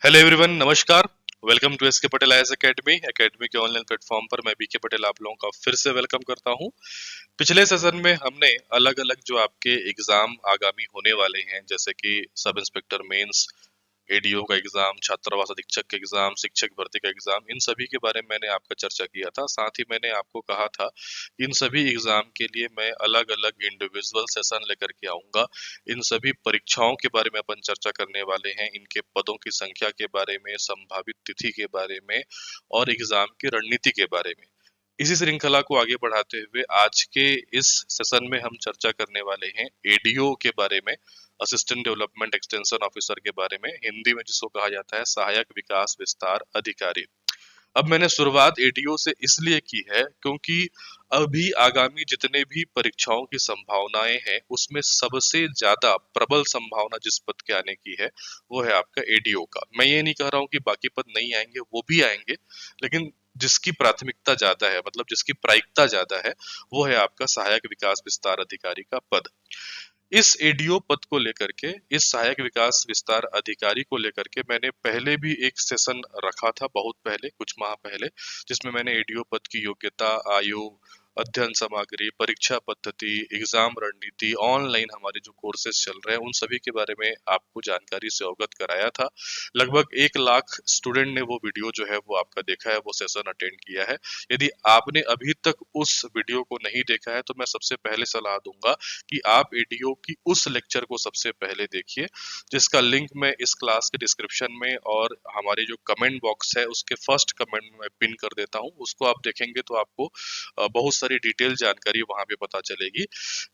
Hello everyone, नमस्कार। Welcome to S के Patel IAS academy academy के ऑनलाइन प्लेटफॉर्म पर मैं बीके पटेल आप लोगों का फिर से वेलकम करता हूं। पिछले सेशन में हमने अलग अलग जो आपके एग्जाम आगामी होने वाले हैं, जैसे कि सब इंस्पेक्टर मेंस, एडीओ का एग्जाम, छात्रावास अधीक्षक का एग्जाम, शिक्षक भर्ती का एग्जाम, इन सभी के बारे में मैंने आपका चर्चा किया था। साथ ही मैंने आपको कहा था कि इन सभी एग्जाम के लिए मैं अलग अलग इंडिविजुअल सेशन लेकर के आऊंगा। इन सभी परीक्षाओं के बारे में अपन चर्चा करने वाले हैं, इनके पदों की संख्या के बारे में, संभावित तिथि के बारे में और एग्जाम की रणनीति के बारे में। इसी श्रृंखला को आगे बढ़ाते हुए आज के इस सेशन में हम चर्चा करने वाले हैं एडीओ के बारे में, असिस्टेंट डेवलपमेंट एक्सटेंशन ऑफिसर के बारे में, हिंदी में जिसको कहा जाता है सहायक विकास विस्तार अधिकारी। अब मैंने शुरुआत एडीओ से इसलिए की है क्योंकि अभी आगामी जितने भी परीक्षाओं की संभावनाएं हैं उसमें सबसे ज्यादा प्रबल संभावना जिस पद के आने की है वो है आपका एडीओ का। मैं ये नहीं कह रहा हूँ कि बाकी पद नहीं आएंगे, वो भी आएंगे, लेकिन जिसकी प्राथमिकता ज्यादा है, मतलब जिसकी प्रायिकता ज्यादा है, वो है आपका सहायक विकास विस्तार अधिकारी का पद। इस एडीओ पद को लेकर के, इस सहायक विकास विस्तार अधिकारी को लेकर के मैंने पहले भी एक सेशन रखा था, बहुत पहले, कुछ माह पहले, जिसमें मैंने एडीओ पद की योग्यता, आयु, अध्ययन सामग्री, परीक्षा पद्धति, एग्जाम रणनीति, ऑनलाइन हमारे जो कोर्सेज चल रहे हैं उन सभी के बारे में आपको जानकारी से अवगत कराया था। लगभग 1 लाख स्टूडेंट ने वो वीडियो जो है वो आपका देखा है, वो सेशन अटेंड किया है। यदि आपने अभी तक उस वीडियो को नहीं देखा है तो मैं सबसे पहले सलाह दूंगा कि आप एडीओ की उस लेक्चर को सबसे पहले देखिए, जिसका लिंक मैं इस क्लास के डिस्क्रिप्शन में और हमारे जो कमेंट बॉक्स है उसके फर्स्ट कमेंट में पिन कर देता हूं। उसको आप देखेंगे तो आपको बहुत सारी डिटेल जानकारी वहां पे पता चलेगी।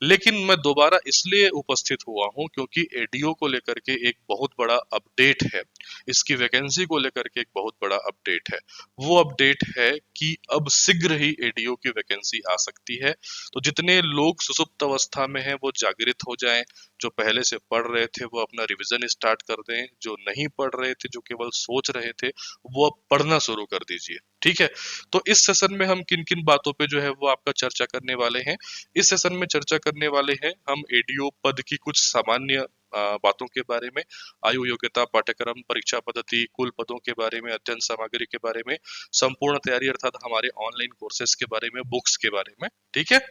लेकिन मैं दोबारा इसलिए उपस्थित हुआ हूं क्योंकि एडीओ को लेकर के एक बहुत बड़ा अपडेट है, इसकी वैकेंसी को लेकर के एक बहुत बड़ा अपडेट है। वो अपडेट है कि अब शीघ्र ही एडीओ की वैकेंसी आ सकती है। तो जितने लोग सुसुप्त अवस्था में हैं वो जागृत हो जाएं, जो पहले से पढ़ रहे थे वो अपना रिवीजन स्टार्ट कर दें, जो नहीं पढ़ रहे थे, जो केवल सोच रहे थे, वो अब पढ़ना शुरू कर दीजिए। ठीक है। तो इस सेशन में हम किन किन बातों पे जो है वो आपका चर्चा करने वाले हैं। इस सेशन में चर्चा करने वाले हैं हम एडीओ पद की कुछ सामान्य बातों के बारे में, आयु, योग्यता, पाठ्यक्रम, परीक्षा पद्धति, कुल पदों के बारे में, अध्ययन सामग्री के बारे में, संपूर्ण तैयारी अर्थात हमारे ऑनलाइन कोर्सेज के बारे में, बुक्स के बारे में। ठीक है।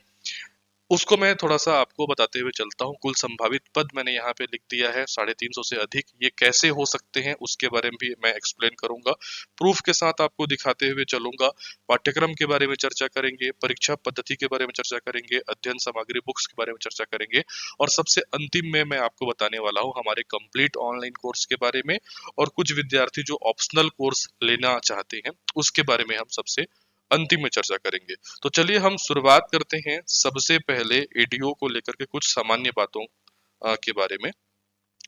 उसको मैं थोड़ा सा आपको बताते हुए चलता हूँ। कुल संभावित पद मैंने यहाँ पे लिख दिया है 350 से अधिक। ये कैसे हो सकते हैं उसके बारे में भी मैं एक्सप्लेन करूंगा, प्रूफ के साथ आपको दिखाते हुए चलूंगा। पाठ्यक्रम के बारे में चर्चा करेंगे, परीक्षा पद्धति के बारे में चर्चा करेंगे, अध्ययन सामग्री बुक्स के बारे में चर्चा करेंगे, और सबसे अंतिम में मैं आपको बताने वाला हूँ हमारे कंप्लीट ऑनलाइन कोर्स के बारे में, और कुछ विद्यार्थी जो ऑप्शनल कोर्स लेना चाहते हैं उसके बारे में हम सबसे अंतिम में चर्चा करेंगे। तो चलिए हम शुरुआत करते हैं सबसे पहले एडीओ को लेकर के कुछ सामान्य बातों के बारे में,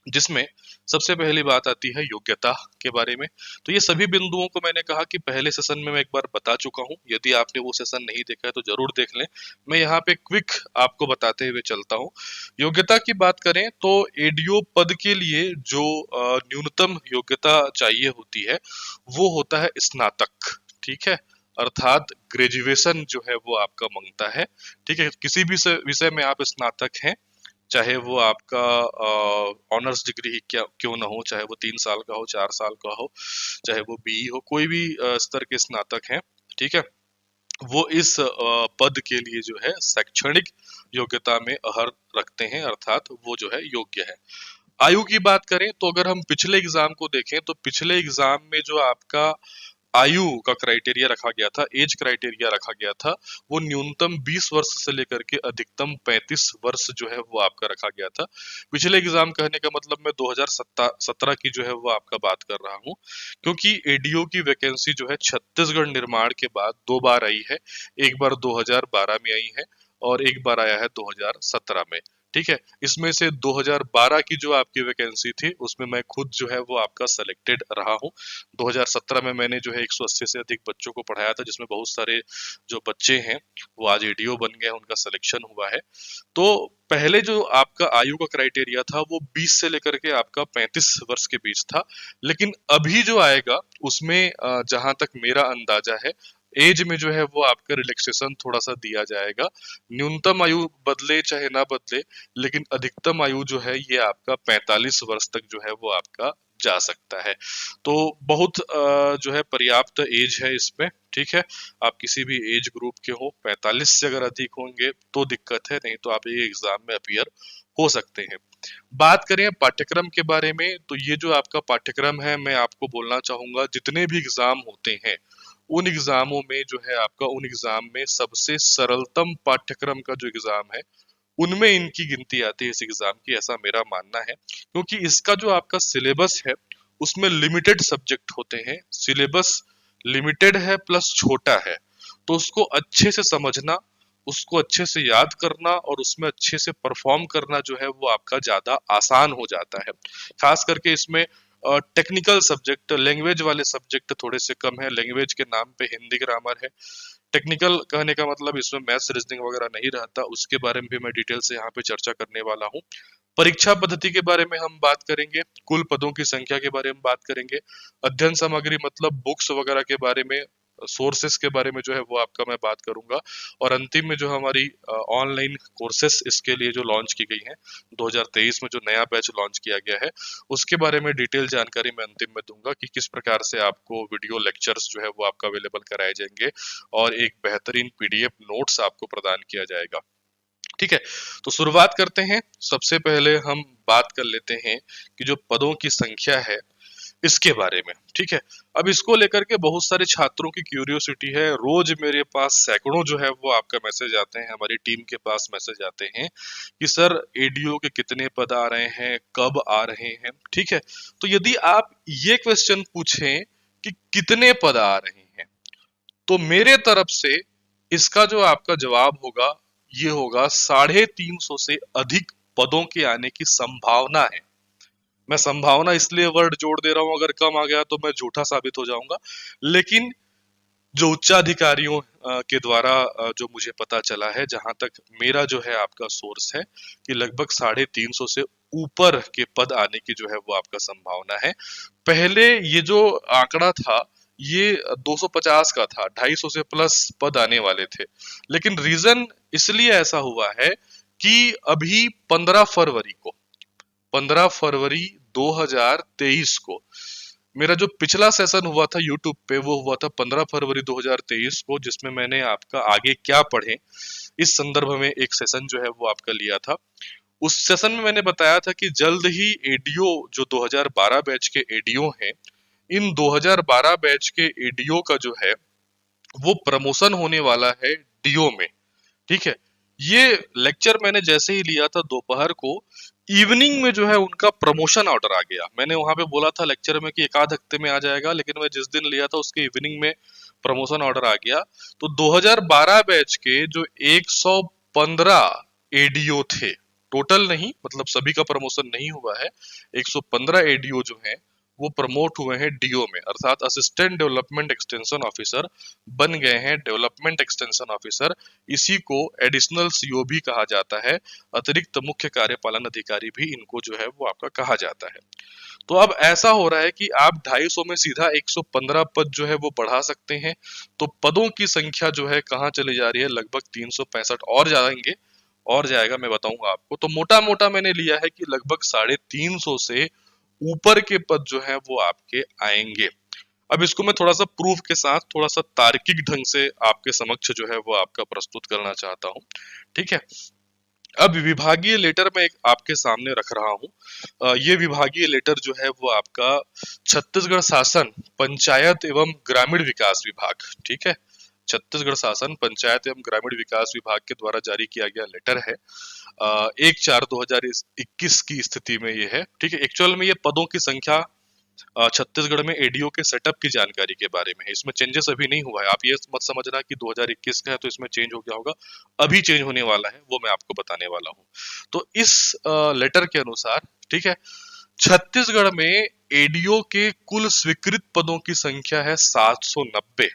जिसमें सबसे पहली बात आती है योग्यता के बारे में। तो ये सभी बिंदुओं को मैंने कहा कि पहले सेशन में मैं एक बार बता चुका हूं, यदि आपने वो सेशन नहीं देखा है तो जरूर देख लें। मैं यहाँ पे क्विक आपको बताते हुए चलता हूँ। योग्यता की बात करें तो एडीओ पद के लिए जो न्यूनतम योग्यता चाहिए होती है वो होता है स्नातक। ठीक है। अर्थात ग्रेजुएशन जो है वो आपका मांगता है। ठीक है। किसी भी विषय में आप स्नातक हैं, चाहे वो आपका ऑनर्स डिग्री ही क्या क्यों ना हो, चाहे वो 3 साल का हो, 4 साल का हो, चाहे वो बीई हो, कोई भी स्तर के स्नातक हैं। ठीक है। वो इस पद के लिए जो है शैक्षणिक योग्यता में अहर रखते हैं, अर्थात वो जो है योग्य है। आयु की बात करें तो अगर हम पिछले एग्जाम को देखें तो पिछले एग्जाम में जो आपका आयु का क्राइटेरिया रखा गया था, एज क्राइटेरिया रखा गया था, वो न्यूनतम 20 वर्ष से लेकर के अधिकतम 35 वर्ष जो है वो आपका रखा गया था। पिछले एग्जाम कहने का मतलब मैं 2017 की जो है वो आपका बात कर रहा हूँ, क्योंकि एडीओ की वैकेंसी जो है छत्तीसगढ़ निर्माण के बाद 2 बार आई है। एक बार 2012 में आई है और एक बार आया है 2017 में। ठीक है। इसमें से 2012 की जो आपकी वैकेंसी थी उसमें मैं खुद जो है वो आपका सेलेक्टेड रहा हूँ। 2017 में मैंने जो है 180 से अधिक बच्चों को पढ़ाया था, जिसमें बहुत सारे जो बच्चे हैं वो आज एडीओ बन गए, उनका सिलेक्शन हुआ है। तो पहले जो आपका आयु का क्राइटेरिया था वो 20 से लेकर के आपका 35 वर्ष के बीच था, लेकिन अभी जो आएगा उसमें जहां तक मेरा अंदाजा है, एज में जो है वो आपका रिलैक्सेशन थोड़ा सा दिया जाएगा। न्यूनतम आयु बदले चाहे ना बदले, लेकिन अधिकतम आयु जो है ये आपका 45 वर्ष तक जो है वो आपका जा सकता है। तो बहुत जो है पर्याप्त एज है इसमें, ठीक है। आप किसी भी एज ग्रुप के हो, 45 से अगर अधिक होंगे तो दिक्कत है, नहीं तो आप ये एग्जाम में अपीयर हो सकते हैं। बात करें पाठ्यक्रम के बारे में, तो ये जो आपका पाठ्यक्रम है, मैं आपको बोलना चाहूंगा जितने भी एग्जाम होते हैं उन एग्जामों में जो है आपका, उन एग्जाम में सबसे सरलतम पाठ्यक्रम का जो एग्जाम है उनमें इनकी गिनती आती है इस एग्जाम की, ऐसा मेरा मानना है। क्योंकि इसका जो आपका सिलेबस है उसमें लिमिटेड सब्जेक्ट होते हैं, सिलेबस लिमिटेड है प्लस छोटा है, तो उसको अच्छे से समझना, उसको अच्छे से याद करना और उसमें अच्छे से परफॉर्म करना जो है वो आपका ज्यादा आसान हो जाता है। खास करके इसमें टेक्निकल सब्जेक्ट, लैंग्वेज वाले सब्जेक्ट थोड़े से कम है, लैंग्वेज के नाम पे हिंदी ग्रामर है। टेक्निकल कहने का मतलब इसमें मैथ्स रीजनिंग वगैरह नहीं रहता, उसके बारे में भी मैं डिटेल से यहाँ पे चर्चा करने वाला हूँ। परीक्षा पद्धति के बारे में हम बात करेंगे, कुल पदों की संख्या के बारे में बात करेंगे, अध्ययन सामग्री मतलब बुक्स वगैरह के बारे में, सोर्सेस के बारे में जो है वो आपका मैं बात करूंगा, और अंतिम में जो हमारी ऑनलाइन कोर्सेस इसके लिए जो लॉन्च की गई हैं 2023 में, जो नया बैच लॉन्च किया गया है, उसके बारे में डिटेल जानकारी मैं अंतिम में दूंगा कि किस प्रकार से आपको वीडियो लेक्चर्स जो है वो आपका अवेलेबल कराए जाएंगे और एक बेहतरीन पीडीएफ नोट्स आपको प्रदान किया जाएगा। ठीक है, तो शुरुआत करते हैं। सबसे पहले हम बात कर लेते हैं कि जो पदों की संख्या है इसके बारे में, ठीक है। अब इसको लेकर के बहुत सारे छात्रों की क्यूरियोसिटी है, रोज मेरे पास सैकड़ों जो है वो आपका मैसेज आते हैं, हमारी टीम के पास मैसेज आते हैं कि सर एडीओ के कितने पद आ रहे हैं, कब आ रहे हैं, ठीक है। तो यदि आप ये क्वेश्चन पूछें कि कितने पद आ रहे हैं, तो मेरे तरफ से इसका जो आपका जवाब होगा ये होगा 350 से अधिक पदों के आने की संभावना है। मैं संभावना इसलिए वर्ड जोड़ दे रहा हूं, अगर कम आ गया तो मैं झूठा साबित हो जाऊंगा, लेकिन जो उच्चाधिकारियों के द्वारा जो मुझे पता चला है, जहां तक मेरा जो है आपका सोर्स है, कि लगभग 350 से ऊपर के पद आने की जो है वो आपका संभावना है। पहले ये जो आंकड़ा था ये 250 का था, 250 से प्लस पद आने वाले थे, लेकिन रीजन इसलिए ऐसा हुआ है कि अभी 15 फरवरी 2023 को मेरा जो पिछला सेशन हुआ था यूट्यूब पे, वो हुआ था 15 फरवरी 2023 को, जिसमें मैंने आपका आगे क्या पढ़े इस संदर्भ में एक सेशन जो है वो आपका लिया था। उस सेशन में मैंने बताया था कि जल्द ही एडीओ, जो 2012 बैच के एडीओ हैं, इन 2012 बैच के एडीओ का जो है वो प्रमोशन होने वाला है डीओ में, ठीक है। ये लेक्चर मैंने जैसे ही लिया था दोपहर को, इवनिंग में जो है उनका प्रमोशन ऑर्डर आ गया। मैंने वहां पे बोला था लेक्चर में कि एक आध हफ्ते में आ जाएगा, लेकिन मैं जिस दिन लिया था उसके इवनिंग में प्रमोशन ऑर्डर आ गया। तो 2012 बैच के जो 115 एडीओ थे, टोटल नहीं, मतलब सभी का प्रमोशन नहीं हुआ है, 115 एडीओ जो हैं वो प्रमोट हुए हैं डीओ में, अर्थात असिस्टेंट डेवलपमेंट एक्सटेंशन ऑफिसर बन गए हैं, डेवलपमेंट एक्सटेंशन ऑफिसर। इसी को एडिशनल सीओ भी कहा जाता है, अतिरिक्त मुख्य कार्यपालन अधिकारी भी इनको जो है वो आपका कहा जाता है। तो अब ऐसा हो रहा है कि आप 250 में सीधा 115 पद जो है वो बढ़ा सकते हैं। तो पदों की संख्या जो है कहाँ चली जा रही है, लगभग 365 और जाएंगे, और जाएगा, मैं बताऊंगा आपको। तो मोटा मोटा मैंने लिया है कि लगभग 350 से ऊपर के पद जो है वो आपके आएंगे। अब इसको मैं थोड़ा सा प्रूफ के साथ, थोड़ा सा तार्किक ढंग से आपके समक्ष जो है वो आपका प्रस्तुत करना चाहता हूँ, ठीक है। अब विभागीय लेटर मैं एक आपके सामने रख रहा हूँ। ये विभागीय लेटर जो है वो आपका छत्तीसगढ़ शासन पंचायत एवं ग्रामीण विकास विभाग, ठीक है, छत्तीसगढ़ शासन पंचायत एवं ग्रामीण विकास विभाग के द्वारा जारी किया गया लेटर है। 1/4/2021 की स्थिति में ये है, ठीक है। एक्चुअल में ये पदों की संख्या छत्तीसगढ़ में एडीओ के सेटअप की जानकारी के बारे में है, इसमें चेंजेस अभी नहीं हुआ है। आप ये मत समझना कि 2021 का है तो इसमें चेंज हो गया होगा, अभी चेंज होने वाला है, वो मैं आपको बताने वाला हूँ। तो इस लेटर के अनुसार, ठीक है, छत्तीसगढ़ में एडीओ के कुल स्वीकृत पदों की संख्या है 790।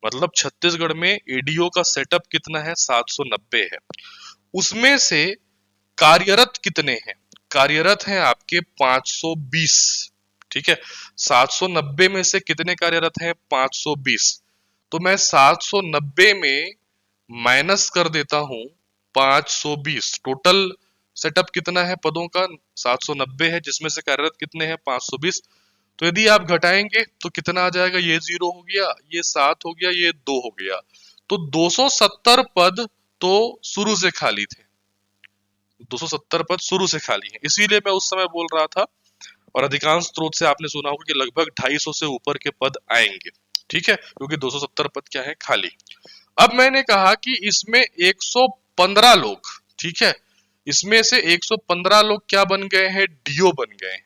मतलब छत्तीसगढ़ में एडीओ का सेटअप कितना है, 790 है। उसमें से कार्यरत कितने हैं, कार्यरत हैं आपके 520, ठीक है। 790 में से कितने कार्यरत हैं, 520। तो मैं 790 में माइनस कर देता हूं 520, टोटल सेटअप कितना है पदों का? 790 है, जिसमें से कार्यरत कितने हैं? 520। तो यदि आप घटाएंगे तो कितना आ जाएगा? ये 0 हो गया, ये 7 हो गया, ये 2 हो गया। तो 270 पद तो शुरू से खाली थे, 270 पद शुरू से खाली हैं। इसीलिए मैं उस समय बोल रहा था, और अधिकांश स्रोत से आपने सुना होगा कि लगभग 250 से ऊपर के पद आएंगे, ठीक है, क्योंकि 270 पद क्या है? खाली। अब मैंने कहा कि इसमें 115 लोग, ठीक है, इसमें से 115 लोग क्या बन गए हैं? डीओ बन गए हैं,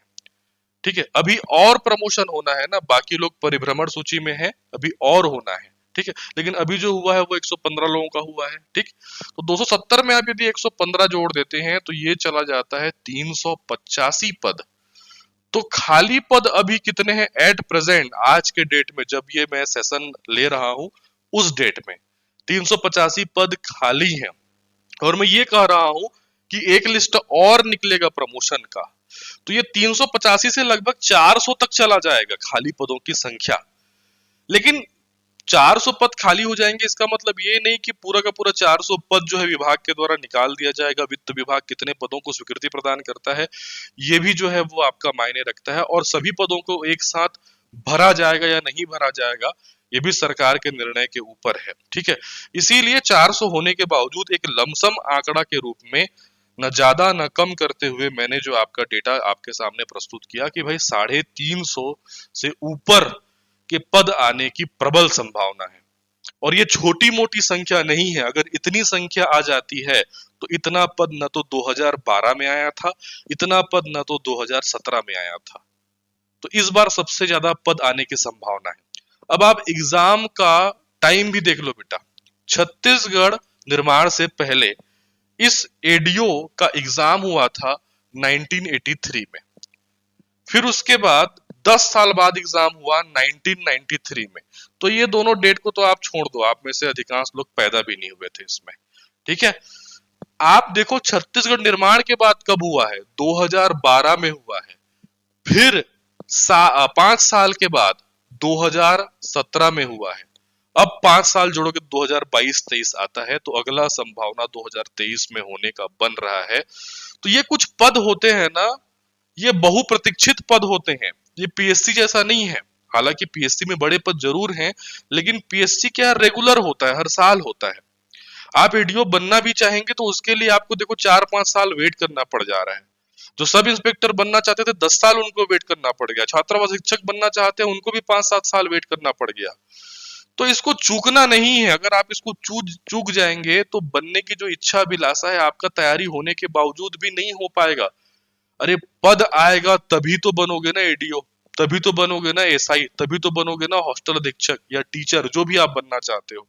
ठीक है। अभी और प्रमोशन होना है ना, बाकी लोग परिभ्रमण सूची में है, अभी और होना है, ठीक है। लेकिन अभी जो हुआ है वो 115 लोगों का हुआ है, ठीक। तो 270 में आप यदि 115 जोड़ देते हैं तो ये चला जाता है 385 पद। तो खाली पद अभी कितने हैं एट प्रेजेंट, आज के डेट में, जब ये मैं सेशन ले रहा हूं उस डेट में 385 पद खाली हैं। और मैं ये कह रहा हूं कि एक लिस्ट और निकलेगा प्रमोशन का, तो ये 385 से लगभग 400 तक चला जाएगा खाली पदों की संख्या। लेकिन 400 पद खाली हो जाएंगे, इसका मतलब ये नहीं कि पूरा का पूरा 400 पद जो है विभाग के द्वारा निकाल दिया जाएगा। वित्त विभाग कितने पदों को स्वीकृति प्रदान करता है, ये भी जो है वो आपका मायने रखता है। और सभी पदों को एक साथ भरा जाएगा या नहीं भरा जाएगा, ये भी सरकार के निर्णय के ऊपर है, ठीक है। इसीलिए 400 होने के बावजूद एक लमसम आंकड़ा के रूप में, न ज्यादा न कम करते हुए, मैंने जो आपका डेटा आपके सामने प्रस्तुत किया कि भाई 350 से ऊपर के पद आने की प्रबल संभावना है। और ये छोटी मोटी संख्या नहीं है, अगर इतनी संख्या आ जाती है तो इतना पद न तो 2012 में आया था, इतना पद न तो 2017 में आया था। तो इस बार सबसे ज्यादा पद आने की संभावना है। अब आप एग्जाम का टाइम भी देख लो बेटा, छत्तीसगढ़ निर्माण से पहले इस एडीओ का एग्जाम हुआ था 1983 में, फिर उसके बाद 10 साल बाद एग्जाम हुआ 1993 में। तो ये दोनों डेट को तो आप छोड़ दो, आप में से अधिकांश लोग पैदा भी नहीं हुए थे इसमें, ठीक है। आप देखो छत्तीसगढ़ निर्माण के बाद कब हुआ है? 2012 में हुआ है। फिर 5 साल के बाद 2017 में हुआ है। अब 5 साल जोड़ोगे 2022-23 आता है, तो अगला संभावना 2023 में होने का बन रहा है। तो ये कुछ पद होते हैं ना, ये बहुप्रतीक्षित पद होते हैं, ये पीएससी जैसा नहीं है। हालांकि पीएससी में बड़े पद जरूर हैं, लेकिन पीएससी क्या रेगुलर होता है, हर साल होता है। आप एडीओ बनना भी चाहेंगे तो उसके लिए आपको देखो 4-5 साल वेट करना पड़ जा रहा है। जो सब इंस्पेक्टर बनना चाहते थे 10 साल उनको वेट करना पड़ गया, छात्रावास शिक्षक बनना चाहते हैं उनको भी 5-7 साल वेट करना पड़ गया। तो इसको चूकना नहीं है, अगर आप इसको चूक जाएंगे तो बनने की जो इच्छा अभिलाषा है आपका, तैयारी होने के बावजूद भी नहीं हो पाएगा। अरे पद आएगा तभी तो बनोगे ना एडीओ, तभी तो बनोगे ना एसआई, तभी तो बनोगे ना हॉस्टल अधीक्षक या टीचर, जो भी आप बनना चाहते हो,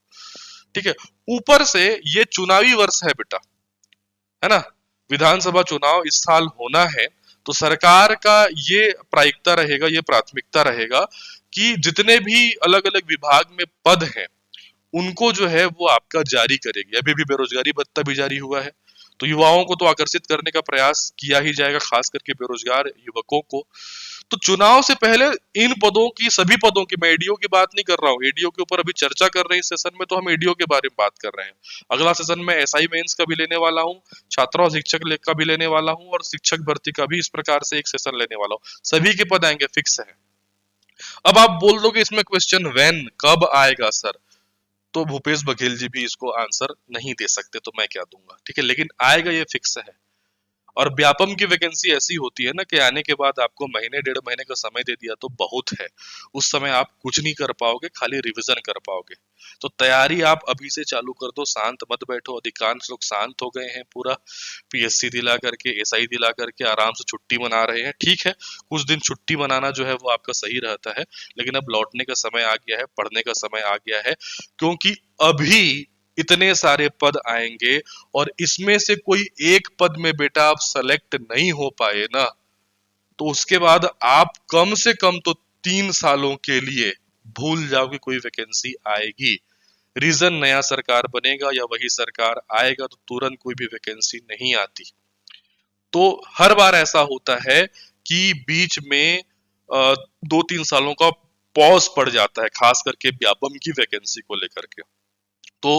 ठीक है। ऊपर से ये चुनावी वर्ष है बेटा, है ना, विधानसभा चुनाव इस साल होना है। तो सरकार का ये प्रायिकता रहेगा, ये प्राथमिकता रहेगा कि जितने भी अलग अलग विभाग में पद हैं उनको जो है वो आपका जारी करेगी। अभी भी बेरोजगारी भत्ता भी जारी हुआ है, तो युवाओं को तो आकर्षित करने का प्रयास किया ही जाएगा, खास करके बेरोजगार युवकों को। तो चुनाव से पहले इन पदों की, सभी पदों की, मैं एडीओ की बात नहीं कर रहा हूँ, एडीओ के ऊपर अभी चर्चा कर रहे हैं इस सेशन में, तो हम एडीओ के बारे में बात कर रहे हैं। अगला सेशन में एसआई मेंस का भी लेने वाला हूँ, छात्रा और शिक्षक का भी लेने वाला हूँ, और शिक्षक भर्ती का भी इस प्रकार से एक सेशन लेने वाला हूँ। सभी के पद आएंगे, फिक्स है। अब आप बोल दोगे इसमें क्वेश्चन व्हेन, कब आएगा सर, तो भूपेश बघेल जी भी इसको आंसर नहीं दे सकते, तो मैं क्या दूंगा, ठीक है। लेकिन आएगा, ये फिक्स है। और व्यापम की वैकेंसी ऐसी होती है ना कि आने के बाद आपको महीने 1.5 महीने का समय दे दिया तो बहुत है, उस समय आप कुछ नहीं कर पाओगे, खाली रिवीजन कर पाओगे। तो तैयारी आप अभी से चालू कर दो, शांत मत बैठो। अधिकांश लोग शांत हो गए हैं, पूरा पीएससी दिला करके, एसआई दिला करके आराम से छुट्टी मना रहे हैं। ठीक है, कुछ दिन छुट्टी मनाना जो है वो आपका सही रहता है, लेकिन अब लौटने का समय आ गया है, पढ़ने का समय आ गया है, क्योंकि अभी इतने सारे पद आएंगे, और इसमें से कोई एक पद में बेटा आप सेलेक्ट नहीं हो पाए ना, तो उसके बाद आप कम से कम तो 3 सालों के लिए भूल जाओ कि कोई वैकेंसी आएगी। रीजन, नया सरकार बनेगा या वही सरकार आएगा तो तुरंत कोई भी वैकेंसी नहीं आती। तो हर बार ऐसा होता है कि बीच में 2-3 सालों का पॉज पड़ जाता है, खास करके व्यापम की वैकेंसी को लेकर के। तो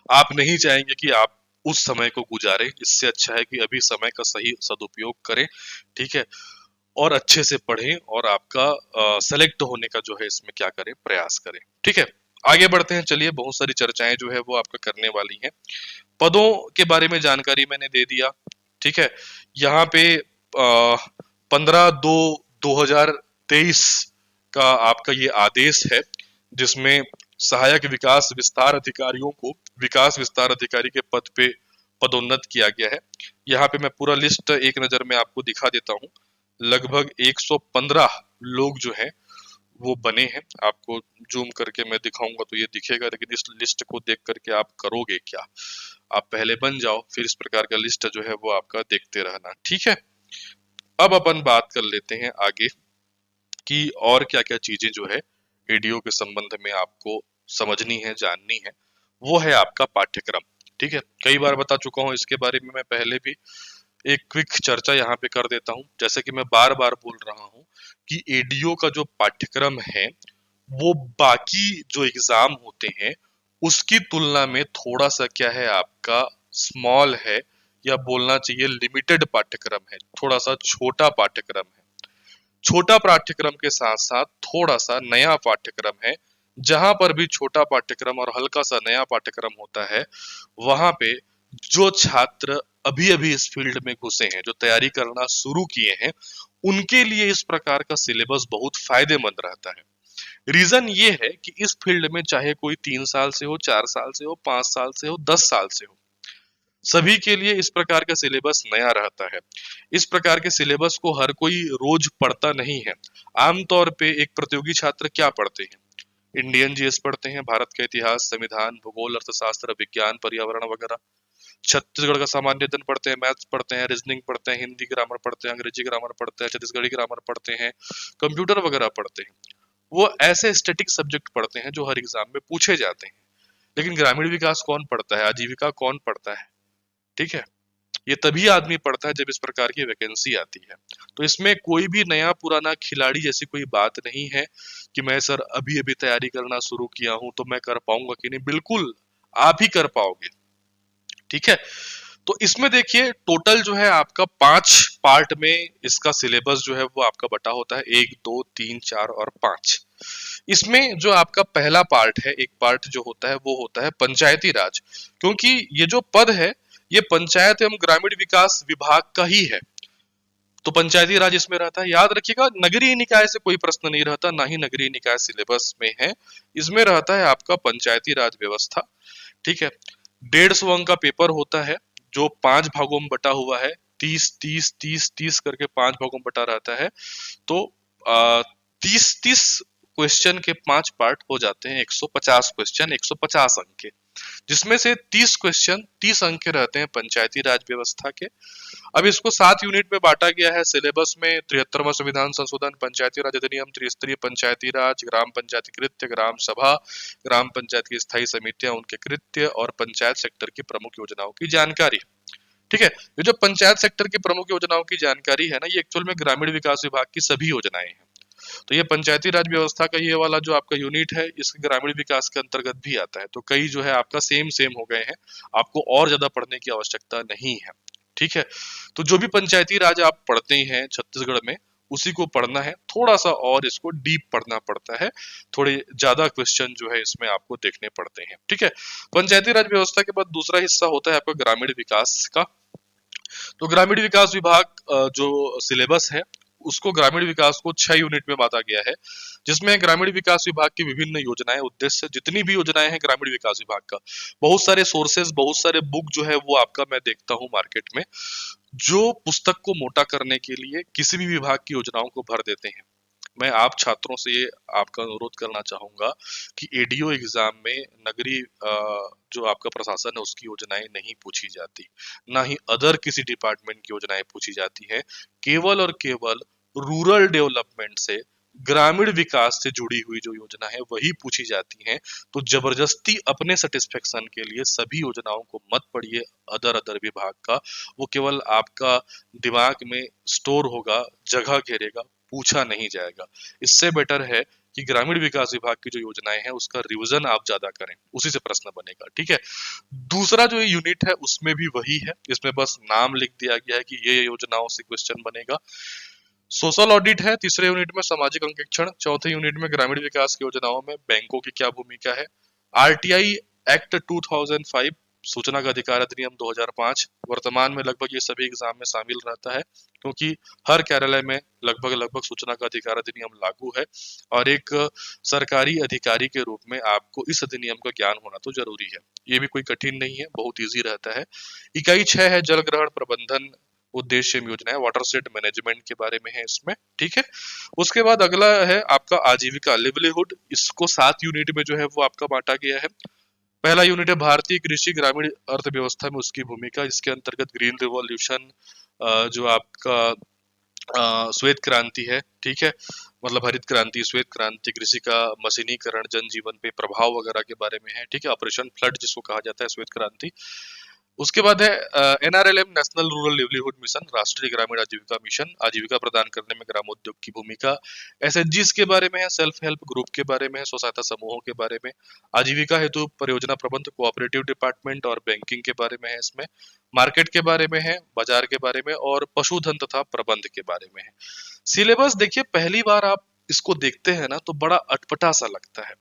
आप नहीं चाहेंगे कि आप उस समय को गुजारें। इससे अच्छा है कि अभी समय का सही सदुपयोग करें, ठीक है, और अच्छे से पढ़ें और आपका सेलेक्ट होने का जो है इसमें क्या करें, प्रयास करें, ठीक है। आगे बढ़ते हैं, चलिए, बहुत सारी चर्चाएं जो है वो आपका करने वाली हैं। पदों के बारे में जानकारी मैंने दे दिया, ठीक है। यहाँ पे 15/2/2023 का आपका ये आदेश है, जिसमें सहायक विकास विस्तार अधिकारियों को विकास विस्तार अधिकारी के पद पे पदोन्नत किया गया है। यहाँ पे मैं पूरा लिस्ट एक नजर में आपको दिखा देता हूँ। लगभग 115 लोग जो हैं वो बने हैं। आपको जूम करके मैं दिखाऊंगा तो ये दिखेगा, लेकिन इस लिस्ट को देख करके आप करोगे क्या? आप पहले बन जाओ, फिर इस प्रकार का लिस्ट जो है वो आपका देखते रहना, ठीक है। अब अपन बात कर लेते हैं आगे कि और क्या क्या चीजें जो है एडीओ के संबंध में आपको समझनी है, जाननी है। वो है आपका पाठ्यक्रम, ठीक है। कई बार बता चुका हूँ इसके बारे में मैं पहले भी। एक क्विक चर्चा यहाँ पे कर देता हूँ। जैसे कि मैं बार बार बोल रहा हूँ कि एडीओ का जो पाठ्यक्रम है वो बाकी जो एग्जाम होते हैं उसकी तुलना में थोड़ा सा क्या है, आपका स्मॉल है, या बोलना चाहिए लिमिटेड पाठ्यक्रम है, थोड़ा सा छोटा पाठ्यक्रम है। छोटा पाठ्यक्रम के साथ साथ थोड़ा सा नया पाठ्यक्रम है। जहां पर भी छोटा पाठ्यक्रम और हल्का सा नया पाठ्यक्रम होता है, वहां पे जो छात्र अभी अभी इस फील्ड में घुसे हैं, जो तैयारी करना शुरू किए हैं, उनके लिए इस प्रकार का सिलेबस बहुत फायदेमंद रहता है। रीजन ये है कि इस फील्ड में चाहे कोई 3 साल से हो, 4 साल से हो, 5 साल से हो, 10 साल से हो, सभी के लिए इस प्रकार का सिलेबस नया रहता है। इस प्रकार के सिलेबस को हर कोई रोज पढ़ता नहीं है। आमतौर पे एक प्रतियोगी छात्र क्या पढ़ते हैं? इंडियन जीएस पढ़ते हैं, भारत का इतिहास, संविधान, भूगोल, अर्थशास्त्र, विज्ञान, पर्यावरण वगैरह। छत्तीसगढ़ का सामान्य अध्ययन पढ़ते हैं, मैथ्स पढ़ते हैं, रीजनिंग पढ़ते हैं, हिंदी ग्रामर पढ़ते हैं, अंग्रेजी ग्रामर पढ़ते हैं, छत्तीसगढ़ी ग्रामर पढ़ते हैं, कंप्यूटर वगैरह पढ़ते हैं। वो ऐसे स्टैटिक सब्जेक्ट पढ़ते हैं जो हर एग्जाम में पूछे जाते हैं। लेकिन ग्रामीण विकास कौन पढ़ता है, आजीविका कौन पढ़ता है, ठीक है। ये तभी आदमी पढ़ता है जब इस प्रकार की वैकेंसी आती है। तो इसमें कोई भी नया पुराना खिलाड़ी जैसी कोई बात नहीं है कि मैं सर अभी अभी तैयारी करना शुरू किया हूं तो मैं कर पाऊंगा कि नहीं। बिल्कुल आप ही कर पाओगे, ठीक है। तो इसमें देखिए टोटल जो है आपका 5 पार्ट में इसका सिलेबस जो है वो आपका बटा होता है, 1, 2, 3, 4 और 5। इसमें जो आपका पहला पार्ट है, एक पार्ट जो होता है वो होता है पंचायती राज, क्योंकि ये जो पद है ये पंचायत एवं ग्रामीण विकास विभाग का ही है। तो पंचायती राज इसमें रहता है। याद रखिएगा, नगरीय निकाय से कोई प्रश्न नहीं रहता, ना ही नगरीय निकाय सिलेबस में है। इसमें रहता है आपका पंचायती राज व्यवस्था, ठीक है। 150 अंक का पेपर होता है जो 5 भागों में बटा हुआ है। 30 30 30 30 करके 5 भागों में बटा रहता है। तो 30 30 क्वेश्चन के 5 पार्ट हो जाते हैं, 150 क्वेश्चन, 150 अंक के, जिसमें से 30 क्वेश्चन 30 अंक के रहते हैं पंचायती राज व्यवस्था के। अब इसको 7 यूनिट में बांटा गया है सिलेबस में। 73वां संविधान संशोधन, पंचायती राज अधिनियम, त्रिस्तरीय पंचायती राज, ग्राम पंचायत कृत्य, ग्राम सभा, ग्राम पंचायत की स्थायी समितियां, उनके कृत्य और पंचायत सेक्टर की प्रमुख योजनाओं की जानकारी, ठीक है। ये जो पंचायत सेक्टर की प्रमुख योजनाओं की जानकारी है ना, ये एक्चुअल में ग्रामीण विकास विभाग की सभी योजनाएं हैं। तो ये पंचायती राज व्यवस्था का ये वाला जो आपका यूनिट है, इस ग्रामीण विकास के अंतर्गत भी आता है। तो कई जो है आपका सेम सेम हो गए हैं, आपको और ज्यादा पढ़ने की आवश्यकता नहीं है, ठीक है। तो जो भी पंचायती राज आप पढ़ते हैं छत्तीसगढ़ में, उसी को पढ़ना है। थोड़ा सा और इसको डीप पढ़ना पड़ता है, थोड़े ज्यादा क्वेश्चन जो है इसमें आपको देखने पड़ते हैं, ठीक है। पंचायती राज व्यवस्था के बाद दूसरा हिस्सा होता है आपका ग्रामीण विकास का। तो ग्रामीण विकास विभाग जो सिलेबस है उसको ग्रामीण विकास को 6 यूनिट में बांटा गया है, जिसमें ग्रामीण विकास विभाग की विभिन्न योजनाएं, उद्देश्य, जितनी भी योजनाएं हैं ग्रामीण विकास विभाग का, बहुत सारे सोर्सेज, बहुत सारे बुक जो है वो आपका मैं देखता हूँ मार्केट में, जो पुस्तक को मोटा करने के लिए किसी भी विभाग की योजनाओं को भर देते हैं। मैं आप छात्रों से ये आपका अनुरोध करना चाहूंगा कि एडीओ एग्जाम में नगरीय जो आपका प्रशासन है उसकी योजनाएं नहीं पूछी जाती, ना ही अदर किसी डिपार्टमेंट की योजनाएं पूछी जाती है। केवल और केवल रूरल डेवलपमेंट से, ग्रामीण विकास से जुड़ी हुई जो योजना है वही पूछी जाती है। तो जबरदस्ती अपने सेटिस्फेक्शन के लिए सभी योजनाओं को मत पढ़िए अदर अदर विभाग का। वो केवल आपका दिमाग में स्टोर होगा, जगह घेरेगा, पूछा नहीं जाएगा। इससे बेटर है कि ग्रामीण विकास विभाग की जो योजनाएं हैं उसका रिवीजन आप ज्यादा करें, उसी से प्रश्न बनेगा। ठीक है, दूसरा जो यूनिट है उसमें भी वही है, इसमें बस नाम लिख दिया गया है कि ये योजनाओं से क्वेश्चन बनेगा। सोशल ऑडिट है तीसरे यूनिट में, सामाजिक अंकेक्षण चौथे यूनिट में, ग्रामीण विकास की योजनाओं में बैंकों की क्या भूमिका है, आरटीआई एक्ट 2005, सूचना का अधिकार अधिनियम 2005, वर्तमान में लगभग ये सभी एग्जाम में शामिल रहता है क्योंकि हर कार्यालय में लगभग लगभग सूचना का अधिकार अधिनियम लागू है और एक सरकारी अधिकारी के रूप में आपको इस अधिनियम का ज्ञान होना तो जरूरी है। ये भी कोई कठिन नहीं है, बहुत इजी रहता है। इकाई 6 है जल ग्रहण प्रबंधन उद्देश्य योजना है, वाटर सेट मैनेजमेंट के बारे में है इसमें। ठीक है, उसके बाद अगला है आपका आजीविका लिवलीहुड, इसको 7 यूनिट में जो है वो आपका बांटा गया है। पहला यूनिट है भारतीय कृषि ग्रामीण अर्थव्यवस्था में उसकी भूमिका, इसके अंतर्गत ग्रीन रिवॉल्यूशन, जो आपका श्वेत क्रांति है, ठीक है, मतलब हरित क्रांति, श्वेत क्रांति, कृषि का मशीनीकरण, जनजीवन पे प्रभाव वगैरह के बारे में है। ठीक है, ऑपरेशन फ्लड जिसको कहा जाता है, श्वेत क्रांति। उसके बाद है NRLM national rural livelihood mission, राष्ट्रीय ग्रामीण आजीविका मिशन, आजीविका प्रदान करने में ग्रामोद्योग की भूमिका। एसएचजीस के बारे में है, सेल्फ हेल्प ग्रुप के बारे में है, स्व सहायता समूहों के बारे में। आजीविका हेतु परियोजना प्रबंध कोऑपरेटिव डिपार्टमेंट और बैंकिंग के बारे में है इसमें। मार्केट के बारे में है, बाजार के बारे में, और पशुधन तथा प्रबंध के बारे में है। सिलेबस देखिए, पहली बार आप इसको देखते हैं ना तो बड़ा अटपटा सा लगता है,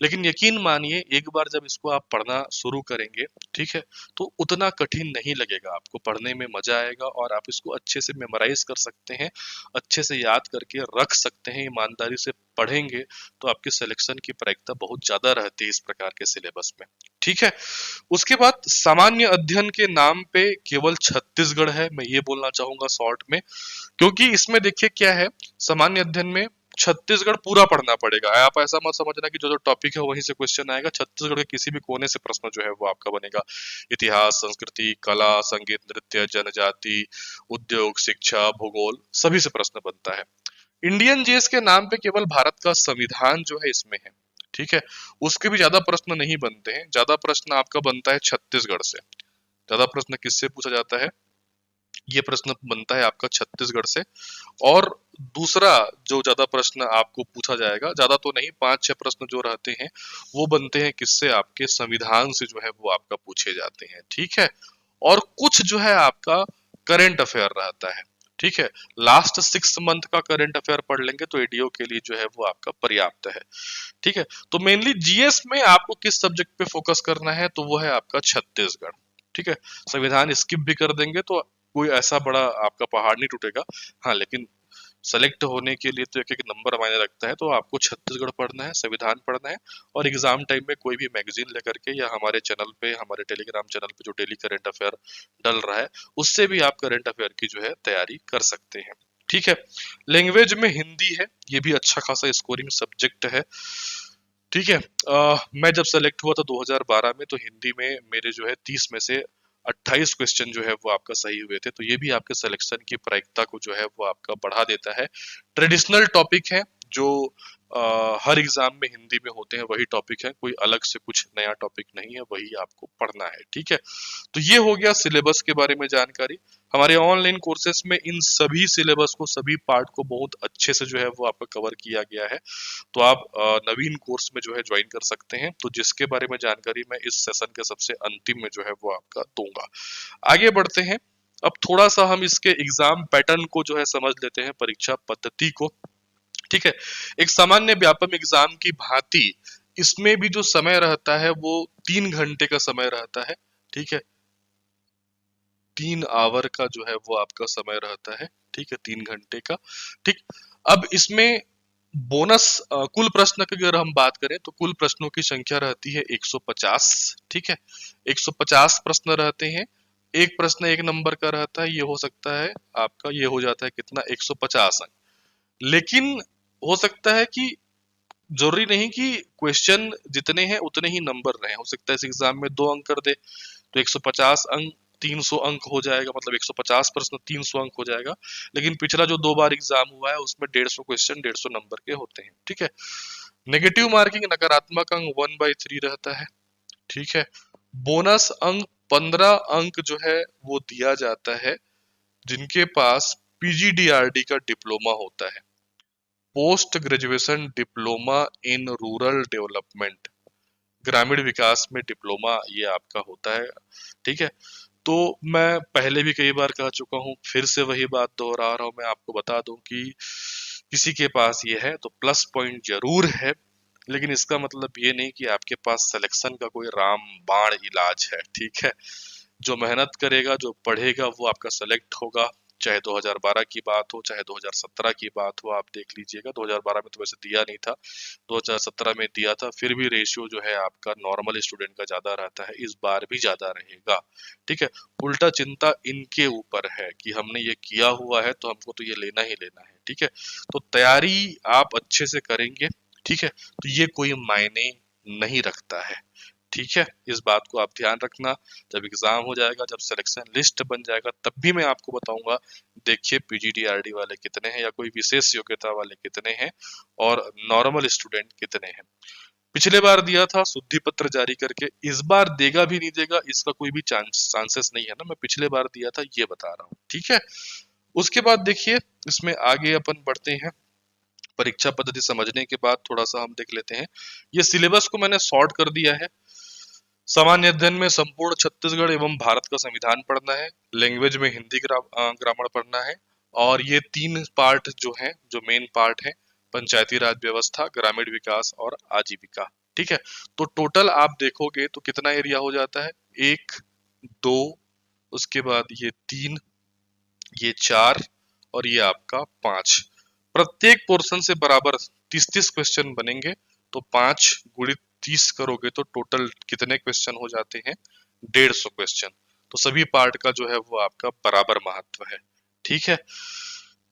लेकिन यकीन मानिए एक बार जब इसको आप पढ़ना शुरू करेंगे, ठीक है, तो उतना कठिन नहीं लगेगा, आपको पढ़ने में मजा आएगा और आप इसको अच्छे से मेमोराइज कर सकते हैं, अच्छे से याद करके रख सकते हैं। ईमानदारी से पढ़ेंगे तो आपकी सिलेक्शन की प्रायिकता बहुत ज्यादा रहती है इस प्रकार के सिलेबस में। ठीक है, उसके बाद सामान्य अध्ययन के नाम पे केवल छत्तीसगढ़ है, मैं ये बोलना चाहूंगा शॉर्ट में, क्योंकि इसमें देखिए क्या है, सामान्य अध्ययन में छत्तीसगढ़ पूरा पढ़ना पड़ेगा। आप ऐसा मत समझना कि जो जो टॉपिक है वहीं से क्वेश्चन आएगा, छत्तीसगढ़ के किसी भी कोने से प्रश्न जो है वो आपका बनेगा। इतिहास, संस्कृति, कला, संगीत, नृत्य, जनजाति, उद्योग, शिक्षा, भूगोल, सभी से प्रश्न बनता है। इंडियन जीएस के नाम पे केवल भारत का संविधान जो है इसमें है, ठीक है, उसके भी ज्यादा प्रश्न नहीं बनते हैं, ज्यादा प्रश्न आपका बनता है छत्तीसगढ़ से। ज्यादा प्रश्न किससे पूछा जाता है, ये प्रश्न बनता है आपका छत्तीसगढ़ से। और दूसरा जो ज्यादा प्रश्न आपको पूछा जाएगा, ज्यादा तो नहीं, 5-6 प्रश्न जो रहते हैं वो बनते हैं किससे, आपके संविधान से जो है वो आपका पूछे जाते हैं। ठीक है, और कुछ जो है आपका करंट अफेयर रहता है। ठीक है, लास्ट 6 मंथ का करंट अफेयर पढ़ लेंगे तो एडीओ के लिए जो है वो आपका पर्याप्त है। ठीक है, तो मेनली जीएस में आपको किस सब्जेक्ट पे फोकस करना है, तो वो है आपका छत्तीसगढ़। ठीक है, संविधान स्किप भी कर देंगे तो कोई ऐसा बड़ा आपका पहाड़ नहीं टूटेगा। हाँ, लेकिन सेलेक्ट होने के लिए तो एक एक नंबर मायने रखता है, तो आपको छत्तीसगढ़ पढ़ना है, संविधान पढ़ना है, और एग्जाम टाइम में कोई भी मैगजीन लेकर के या हमारे चैनल पे, हमारे टेलीग्राम चैनल पे जो डेली करंट अफेयर डल रहा है उससे भी आप करंट अफेयर की जो है तैयारी कर सकते हैं। ठीक है, लैंग्वेज में हिंदी है, ये भी अच्छा खासा स्कोरिंग सब्जेक्ट है। ठीक है, मैं जब सेलेक्ट हुआ था 2012 में, तो हिंदी में मेरे जो है 30 में से 28 क्वेश्चन जो है वो आपका सही हुए थे, तो ये भी आपके सिलेक्शन की प्रायिकता को जो है वो आपका बढ़ा देता है। ट्रेडिशनल टॉपिक है जो हर एग्जाम में हिंदी में होते हैं, वही टॉपिक है, कोई अलग से कुछ नया टॉपिक नहीं है, वही आपको पढ़ना है। ठीक है, तो ये हो गया सिलेबस के बारे में जानकारी। हमारे ऑनलाइन कोर्सेस में इन सभी सिलेबस को, सभी पार्ट को बहुत अच्छे से जो है वो आपका कवर किया गया है, तो आप नवीन कोर्स में जो है ज्वाइन कर सकते हैं, तो जिसके बारे में जानकारी मैं इस सेशन के सबसे अंतिम में जो है वो आपका दूंगा। आगे बढ़ते हैं, अब थोड़ा सा हम इसके एग्जाम पैटर्न को जो है समझ लेते हैं, परीक्षा पद्धति को। ठीक है, एक सामान्य व्यापक एग्जाम की भांति इसमें भी जो समय रहता है वो 3 घंटे का समय रहता है। ठीक है, 3 आवर का जो है वो आपका समय रहता है। ठीक है, 3 घंटे का। ठीक, अब इसमें बोनस कुल प्रश्न की अगर हम बात करें तो कुल प्रश्नों की संख्या रहती है 150। ठीक है, 150 प्रश्न रहते हैं, एक प्रश्न 1 नंबर का रहता है, ये हो सकता है आपका, ये हो जाता है कितना, 150 अंक। लेकिन हो सकता है कि जरूरी नहीं कि क्वेश्चन जितने हैं उतने ही नंबर रहे, हो सकता है इस एग्जाम में 2 अंक कर दे तो 150 अंक 300 अंक हो जाएगा, मतलब 150 प्रश्न 300 अंक हो जाएगा। लेकिन पिछला जो 2 बार एग्जाम हुआ है उसमें 150 क्वेश्चन 150 नंबर के होते हैं। ठीक है, नेगेटिव मार्किंग नकारात्मक अंक 1/3 रहता है। ठीक है, बोनस अंक 15 अंक जो है वो दिया जाता है जिनके पास पीजीडीआरडी का डिप्लोमा होता है। Post graduation diploma in rural development, ग्रामीण विकास में डिप्लोमा ये आपका होता है। ठीक है, तो मैं पहले भी कई बार कह चुका हूँ, फिर से वही बात दोहरा रहा हूँ। मैं आपको बता दूं कि किसी के पास ये है तो प्लस पॉइंट जरूर है, लेकिन इसका मतलब ये नहीं कि आपके पास सिलेक्शन का कोई रामबाण इलाज है। ठीक है, जो मेहनत करेगा, जो पढ़ेगा, वो आपका सेलेक्ट होगा। चाहे 2012 की बात हो, चाहे 2017 की बात हो, आप देख लीजिएगा। 2012 में तो वैसे दिया नहीं था, 2017 में दिया था, फिर भी रेशियो जो है आपका नॉर्मल स्टूडेंट का ज्यादा रहता है, इस बार भी ज्यादा रहेगा। ठीक है, उल्टा चिंता इनके ऊपर है कि हमने ये किया हुआ है तो हमको तो ये लेना ही लेना है। ठीक है, तो तैयारी आप अच्छे से करेंगे, ठीक है, तो ये कोई मायने नहीं रखता है। ठीक है, इस बात को आप ध्यान रखना। जब एग्जाम हो जाएगा, जब सिलेक्शन लिस्ट बन जाएगा, तब भी मैं आपको बताऊंगा, देखिए पीजीडीआरडी वाले कितने हैं या कोई विशेष योग्यता वाले कितने हैं और नॉर्मल स्टूडेंट कितने हैं। पिछले बार दिया था शुद्धि पत्र जारी करके, इस बार देगा भी नहीं देगा इसका कोई भी चांसेस नहीं है ना। मैं पिछले बार दिया था ये बता रहा हूँ। ठीक है, उसके बाद देखिए, इसमें आगे अपन बढ़ते हैं। परीक्षा पद्धति समझने के बाद थोड़ा सा हम देख लेते हैं, ये सिलेबस को मैंने शॉर्ट कर दिया है। सामान्य अध्ययन में संपूर्ण छत्तीसगढ़ एवं भारत का संविधान पढ़ना है, लैंग्वेज में हिंदी ग्रामर पढ़ना है, और ये 3 पार्ट जो हैं, जो मेन पार्ट है, पंचायती राज व्यवस्था, ग्रामीण विकास और आजीविका। ठीक है, तो टोटल आप देखोगे तो कितना एरिया हो जाता है, 1, 2, उसके बाद ये 3, ये 4 और ये आपका 5। प्रत्येक पोर्शन से बराबर 30-30 क्वेश्चन बनेंगे, तो 5 गुणित 30 करोगे तो टोटल कितने क्वेश्चन हो जाते हैं, 150 क्वेश्चन। तो सभी पार्ट का जो है वो आपका बराबर महत्व है। ठीक है,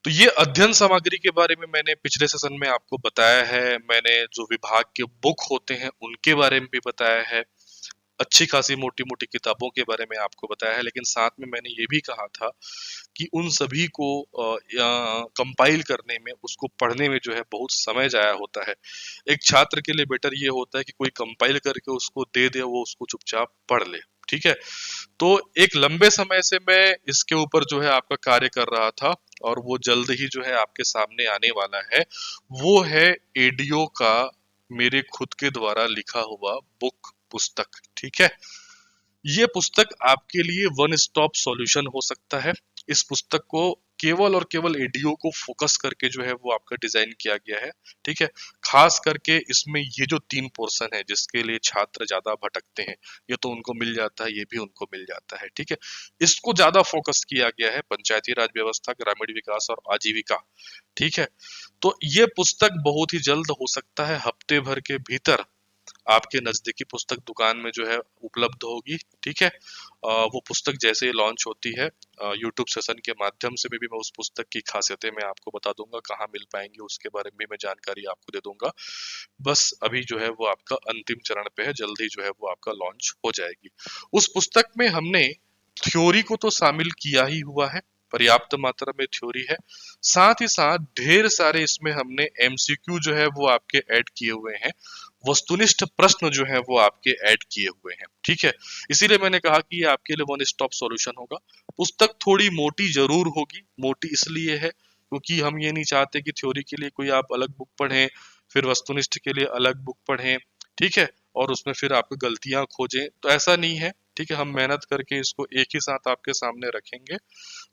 तो ये अध्ययन सामग्री के बारे में मैंने पिछले सेशन में आपको बताया है। मैंने जो विभाग के बुक होते हैं उनके बारे में भी बताया है, अच्छी खासी मोटी मोटी किताबों के बारे में आपको बताया है, लेकिन साथ में मैंने ये भी कहा था कि उन सभी को कंपाइल करने में, उसको पढ़ने में जो है बहुत समय जाया होता है। एक छात्र के लिए बेटर ये होता है कि कोई कंपाइल करके उसको दे दे, वो उसको चुपचाप पढ़ ले। ठीक है, तो एक लंबे समय से मैं इसके ऊपर जो है आपका कार्य कर रहा था, और वो जल्द ही जो है आपके सामने आने वाला है। वो है एडीओ का मेरे खुद के द्वारा लिखा हुआ बुक, पुस्तक। ठीक है, ये पुस्तक आपके लिए वन स्टॉप सॉल्यूशन हो सकता है। इस पुस्तक को केवल और केवल एडीओ को फोकस करके जो है वो आपका डिजाइन किया गया है। ठीक है, खास करके इसमें ये जो 3 पोर्शन है जिसके लिए छात्र ज्यादा भटकते हैं, ये तो उनको मिल जाता है, ये भी उनको मिल जाता है। ठीक है, इसको ज्यादा फोकस किया गया है, पंचायती राज व्यवस्था, ग्रामीण विकास और आजीविका। ठीक है, तो ये पुस्तक बहुत ही जल्द, हो सकता है हफ्ते भर के भीतर, आपके नजदीकी पुस्तक दुकान में जो है उपलब्ध होगी। ठीक है, वो पुस्तक जैसे ही लॉन्च होती है, यूट्यूब सेशन के माध्यम से भी मैं उस पुस्तक की खासियतें मैं आपको बता दूंगा, कहाँ मिल पाएंगे उसके बारे में भी मैं जानकारी आपको दे दूंगा। बस अभी जो है वो आपका अंतिम चरण पे है, जल्द ही जो है वो आपका लॉन्च हो जाएगी। उस पुस्तक में हमने थ्योरी को तो शामिल किया ही हुआ है, पर्याप्त मात्रा में थ्योरी है, साथ ही साथ ढेर सारे इसमें हमने एमसीक्यू जो है वो आपके ऐड किए हुए हैं, वस्तुनिष्ठ प्रश्न जो है वो आपके ऐड किए हुए हैं। ठीक है, इसीलिए मैंने कहा कि ये आपके लिए वन स्टॉप सॉल्यूशन होगा। पुस्तक थोड़ी मोटी जरूर होगी, मोटी इसलिए है क्योंकि हम ये नहीं चाहते कि थ्योरी के लिए कोई आप अलग बुक पढ़ें, फिर वस्तुनिष्ठ के लिए अलग बुक पढ़ें। ठीक है, और उसमें फिर आप गलतियां खोजें, तो ऐसा नहीं है। ठीक है, हम मेहनत करके इसको एक ही साथ आपके सामने रखेंगे,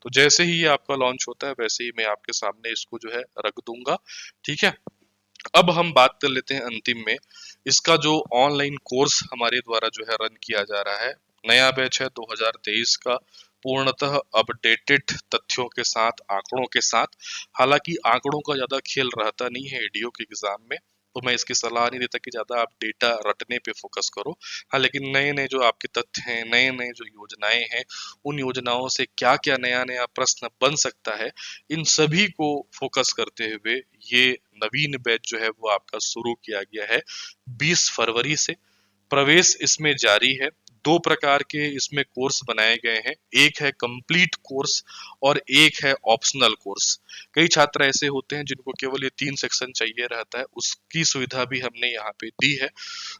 तो जैसे ही ये आपका लॉन्च होता है वैसे ही मैं आपके सामने इसको जो है रख दूंगा। ठीक है, अब हम बात कर लेते हैं अंतिम में, इसका जो ऑनलाइन कोर्स हमारे द्वारा जो है रन किया जा रहा है, नया बैच है 2023 का, पूर्णतः अपडेटेड तथ्यों के साथ, आंकड़ों के साथ। हालांकि आंकड़ों का ज्यादा खेल रहता नहीं है एडीओ के एग्जाम में, तो मैं इसकी सलाह नहीं देता कि ज्यादा आप डेटा रटने पे फोकस करो। हाँ, लेकिन नए नए जो आपके तथ्य हैं, नए नए जो योजनाएं हैं, उन योजनाओं से क्या क्या नया नया प्रश्न बन सकता है, इन सभी को फोकस करते हुए ये नवीन बैच जो है वो आपका शुरू किया गया है 20 फरवरी से। प्रवेश इसमें जारी है। 2 प्रकार के इसमें कोर्स बनाए गए हैं, एक है कंप्लीट कोर्स और एक है ऑप्शनल कोर्स। कई छात्र ऐसे होते हैं जिनको केवल ये 3 सेक्शन चाहिए रहता है, उसकी सुविधा भी हमने यहाँ पे दी है।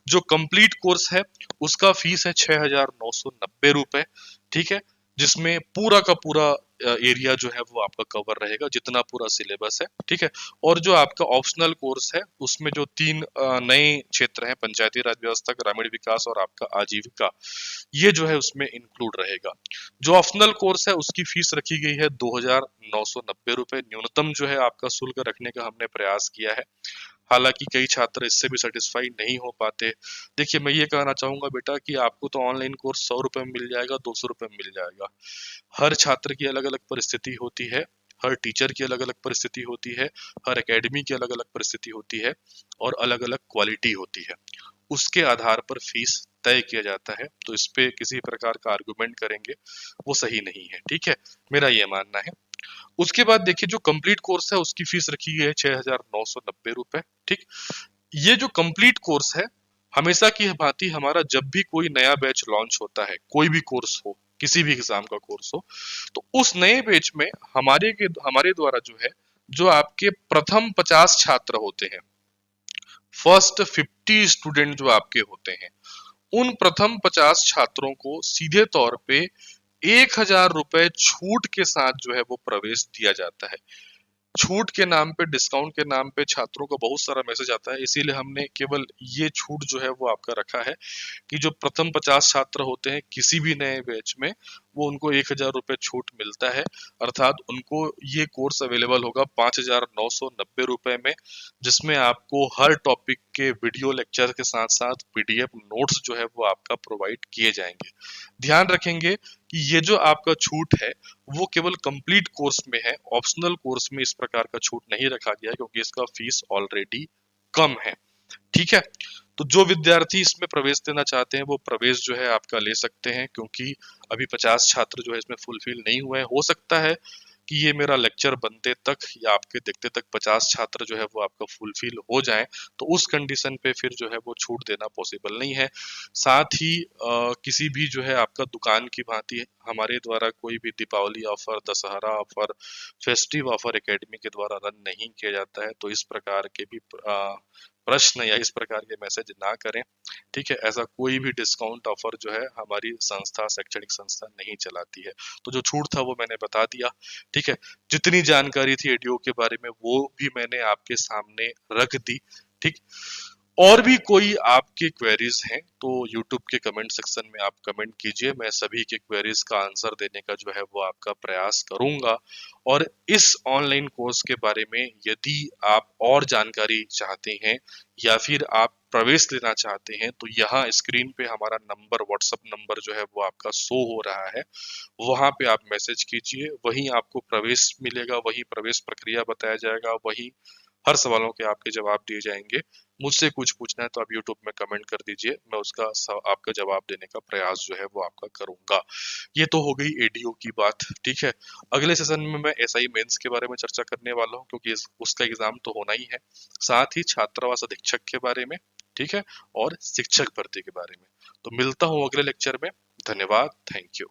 जो कंप्लीट कोर्स है उसका फीस है 6,990 रुपए। ठीक है, जिसमें पूरा का पूरा एरिया जो है वो आपका कवर रहेगा, जितना पूरा सिलेबस है, ठीक है। और जो आपका ऑप्शनल कोर्स है उसमें जो तीन नए क्षेत्र हैं, पंचायती राज व्यवस्था, ग्रामीण विकास और आपका आजीविका, ये जो है उसमें इंक्लूड रहेगा। जो ऑप्शनल कोर्स है उसकी फीस रखी गई है 2,990 रुपए, न्यूनतम जो है आपका शुल्क रखने का हमने प्रयास किया है। हालांकि कई छात्र इससे भी सेटिस्फाई नहीं हो पाते। देखिए, मैं ये कहना चाहूंगा बेटा कि आपको तो ऑनलाइन कोर्स 100 रुपए में मिल जाएगा, 200 रुपए में मिल जाएगा। हर छात्र की अलग अलग परिस्थिति होती है, हर टीचर की अलग अलग परिस्थिति होती है, हर एकेडमी की अलग अलग परिस्थिति होती है, और अलग अलग क्वालिटी होती है। उसके आधार पर फीस तय किया जाता है। तो इस पे किसी प्रकार का आर्गुमेंट करेंगे वो सही नहीं है, ठीक है, मेरा ये मानना है। उसके बाद देखिए, जो कंप्लीट कोर्स है उसकी फीस रखी गई है 6,990 रुपए, ठीक। ये जो कंप्लीट कोर्स है, हमेशा की भांति हमारा जब भी कोई नया बैच लॉन्च होता है, कोई भी कोर्स हो, किसी भी एग्जाम का कोर्स हो, तो उस नए बैच में हमारे द्वारा जो है, जो आपके प्रथम 50 छात्र होते हैं, फर्स्ट 50 स्टूडेंट जो आपके होते हैं, उन प्रथम 50 छात्रों को सीधे तौर पे 1,000 रुपए छूट के साथ जो है वो प्रवेश दिया जाता है। छूट के नाम पे, डिस्काउंट के नाम पे छात्रों को बहुत सारा मैसेज आता है, इसीलिए हमने केवल ये छूट जो है वो आपका रखा है कि जो प्रथम 50 छात्र होते हैं किसी भी नए बैच में, वो उनको 1,000 रुपए छूट मिलता है। अर्थात उनको ये कोर्स अवेलेबल होगा 5,990 रुपए में, जिसमें आपको हर टॉपिक के वीडियो लेक्चर के साथ साथ पीडीएफ नोट्स जो है वो आपका प्रोवाइड किए जाएंगे। ध्यान रखेंगे कि ये जो आपका छूट है वो केवल कंप्लीट कोर्स में है, ऑप्शनल कोर्स में इस प्रकार का छूट नहीं रखा गया है, क्योंकि इसका फीस ऑलरेडी कम है, ठीक है। तो जो विद्यार्थी इसमें प्रवेश देना चाहते हैं वो प्रवेश जो है आपका ले सकते हैं, क्योंकि अभी 50 छात्र जो है इसमें फुलफिल नहीं हुए हैं। हो सकता है कि ये मेरा लेक्चर बनते तक या आपके देखते तक 50 छात्र जो है वो आपका फुलफिल हो जाएं, तो उस कंडीशन पे फिर जो है वो छूट देना पॉसिबल नहीं है। साथ ही किसी भी जो है आपका दुकान की भांति हमारे द्वारा कोई भी Deepavali offer, Dussehra offer, festive offer academy के द्वारा रन नहीं किया जाता है। तो इस प्रकार के भी प्रश्न या इस प्रकार के मैसेज ना करें, ठीक है। ऐसा कोई भी डिस्काउंट ऑफर जो है हमारी संस्था, शैक्षणिक संस्था नहीं चलाती है। तो जो छूट था वो मैंने बता दिया, ठीक है। जितनी जानकारी थी एडीओ के बारे में वो भी मैंने आपके सामने रख दी, ठीक। और भी कोई आपके क्वेरीज हैं तो YouTube के कमेंट सेक्शन में आप कमेंट कीजिए, मैं सभी के क्वेरीज का आंसर देने का जो है वो आपका प्रयास करूंगा। और इस ऑनलाइन कोर्स के बारे में यदि आप और जानकारी चाहते हैं या फिर आप प्रवेश लेना चाहते हैं, तो यहाँ स्क्रीन पे हमारा नंबर, व्हाट्सएप नंबर जो है वो आपका शो हो रहा है, वहां पे आप मैसेज कीजिए, वहीं आपको प्रवेश मिलेगा, वहीं प्रवेश प्रक्रिया बताया जाएगा, वहीं हर सवालों के आपके जवाब दिए जाएंगे। मुझसे कुछ पूछना है तो आप यूट्यूब में कमेंट कर दीजिए, मैं उसका आपका जवाब देने का प्रयास जो है वो आपका करूंगा। ये तो हो गई एडीओ की बात, ठीक है। अगले सेशन में मैं एसआई मेंस के बारे में चर्चा करने वाला हूँ, क्योंकि उसका एग्जाम तो होना ही है। साथ ही छात्रावास अधीक्षक के बारे में, ठीक है, और शिक्षक भर्ती के बारे में। तो मिलता हूँ अगले लेक्चर में। धन्यवाद, थैंक यू।